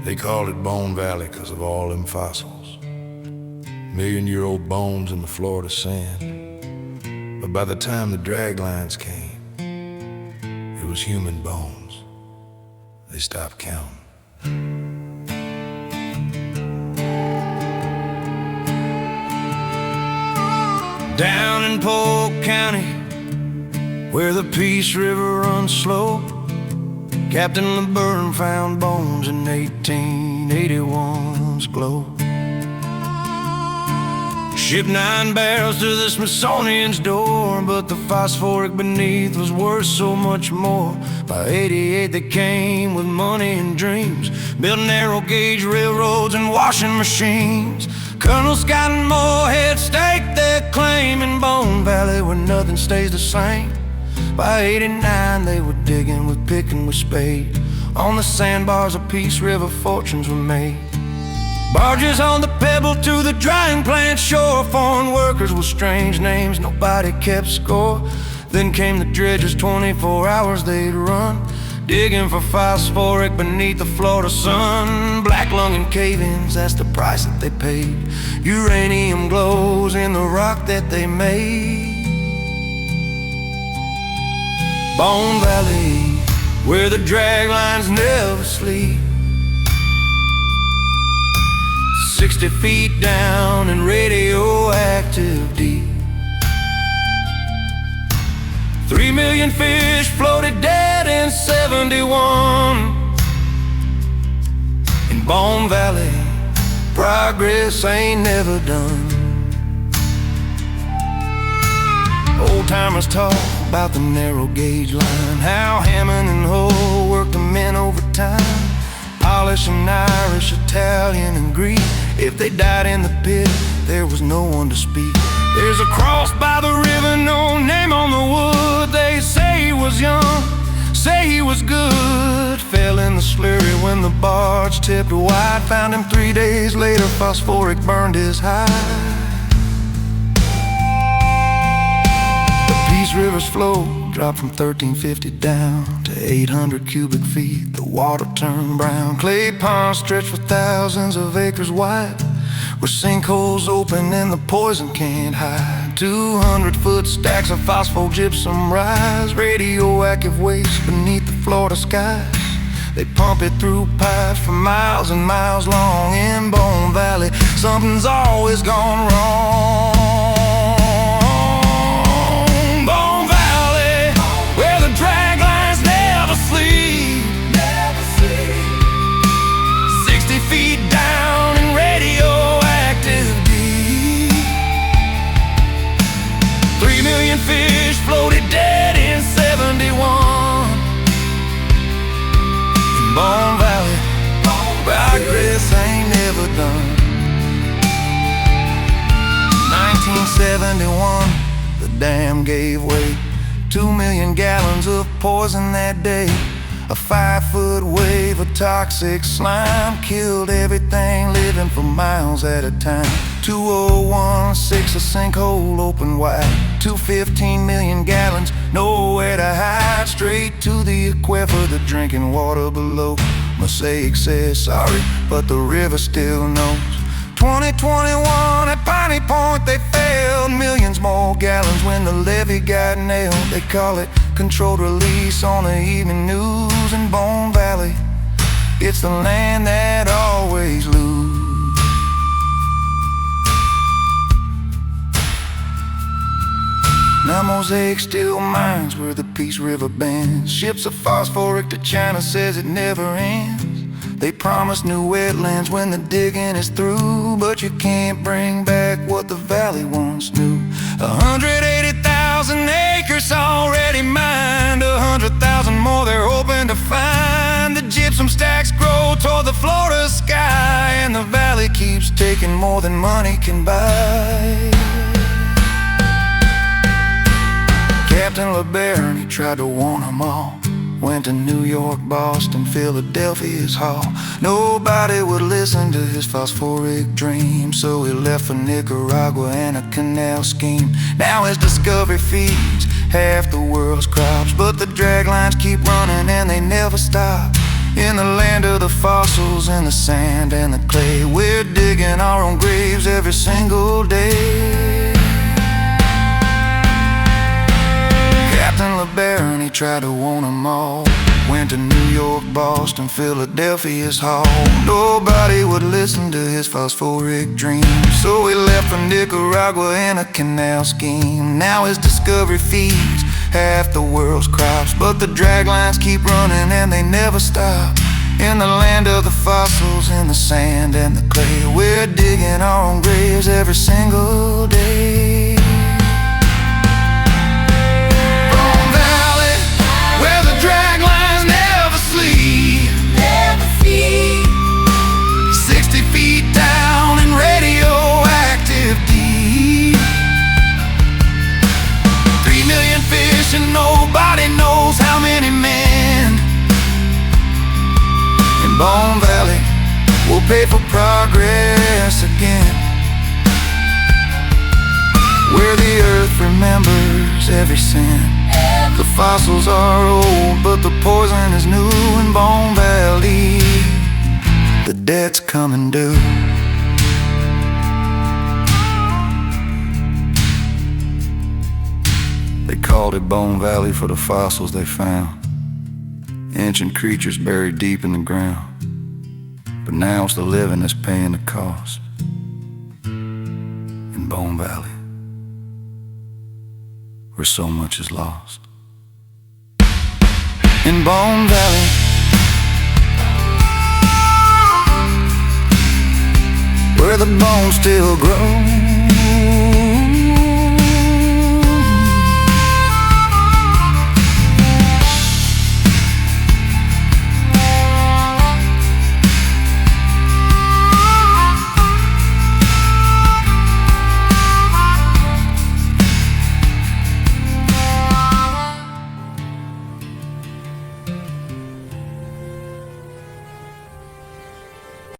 They called it Bone Valley 'cause of all them fossils. Million-year-old bones in the Florida sand. But by the time the draglines came, it was human bones. They stopped counting. Down in Polk County, where the Peace River runs slow, Captain LeBaron found bones in 1881's glow. Shipped 9 barrels to the Smithsonian's door, but the phosphoric beneath was worth so much more. By 88 they came with money and dreams, building narrow gauge railroads and washing machines. Colonel Scott and Moorhead staked their claim in Bone Valley, where nothing stays the same. By 89 they were digging with pick and with spade. On the sandbars of Peace River fortunes were made. Barges on the Pebble to the drying plant shore. Foreign workers with strange names, nobody kept score. Then came the dredgers, 24 hours they'd run, digging for phosphoric beneath the Florida sun. Black lung and cave-ins, that's the price that they paid. Uranium glows in the rock that they made. Bone Valley, where the draglines never sleep. 60 feet down and radioactive deep. 3 million fish floated dead in 71. In Bone Valley, progress ain't never done. Old-timers talk about the narrow gauge line, how Hammond and Hull worked the men overtime. Polish and Irish, Italian and Greek, if they died in the pit, there was no one to speak. There's a cross by the river, no name on the wood. They say he was young, say he was good. Fell in the slurry when the barge tipped wide. Found him 3 days later, phosphoric burned his hide. The Peace River's flow dropped from 1350 down to 800 cubic feet. The water turned brown. Clay ponds stretched for thousands of acres wide, where sinkholes open and the poison can't hide. 200-foot stacks of phosphogypsum rise, radioactive waste beneath the Florida skies. They pump it through pipes for miles and miles long. In Bone Valley, something's always gone wrong. Bone Valley, where the draglines never sleep. 60 feet down in radioactive deep. 3 million fish floated dead in 71. In Bone Valley, progress ain't never done. 1971, the dam gave way. 2 million gallons of poison that day. A 5-foot wave of toxic slime killed everything living for miles at a time. 2016, a sinkhole opened wide. 215 million gallons, nowhere to hide. Straight to the aquifer, the drinking water below. Mosaic says sorry, but the river still knows. 2021 at Piney Point they failed. Millions more gallons when the levee got nailed. They call it controlled release on the evening news. In Bone Valley, it's the land that always lose. Now Mosaic still mines where the Peace River bends. Ships of phosphoric to China, says it never ends. They promise new wetlands when the digging is through, but you can't bring back what the valley once knew. 180,000 acres already mined, 100,000 more they're hoping to find. The gypsum stacks grow toward the Florida sky, and the valley keeps taking more than money can buy. Captain LeBaron, he tried to warn them all. Went to New York, Boston, Philadelphia's hall. Nobody would listen to his phosphoric dream, so he left for Nicaragua and a canal scheme. Now his discovery feeds half the world's crops, but the draglines keep running and they never stop. In the land of the fossils and the sand and the clay, we're digging our own graves every single day. Captain LeBaron, he tried to warn them all. Went to New York, Boston, Philadelphia's hall. Nobody would listen to his phosphoric dreams, so he left for Nicaragua in a canal scheme. Now his discovery feeds half the world's crops, but the draglines keep running and they never stop. In the land of the fossils, in the sand and the clay, we're digging our own graves every single day. Bone Valley, where the draglines never sleep. 60 feet down in radioactive deep. 3 million fish and nobody knows how many men. In Bone Valley, we'll pay for progress again, where the earth remembers every sin. The fossils are old, but the poison is new. In Bone Valley, the debt's coming due. They called it Bone Valley for the fossils they found, ancient creatures buried deep in the ground. But now it's the living that's paying the cost. In Bone Valley, where so much is lost. In Bone Valley, where the bones still grow.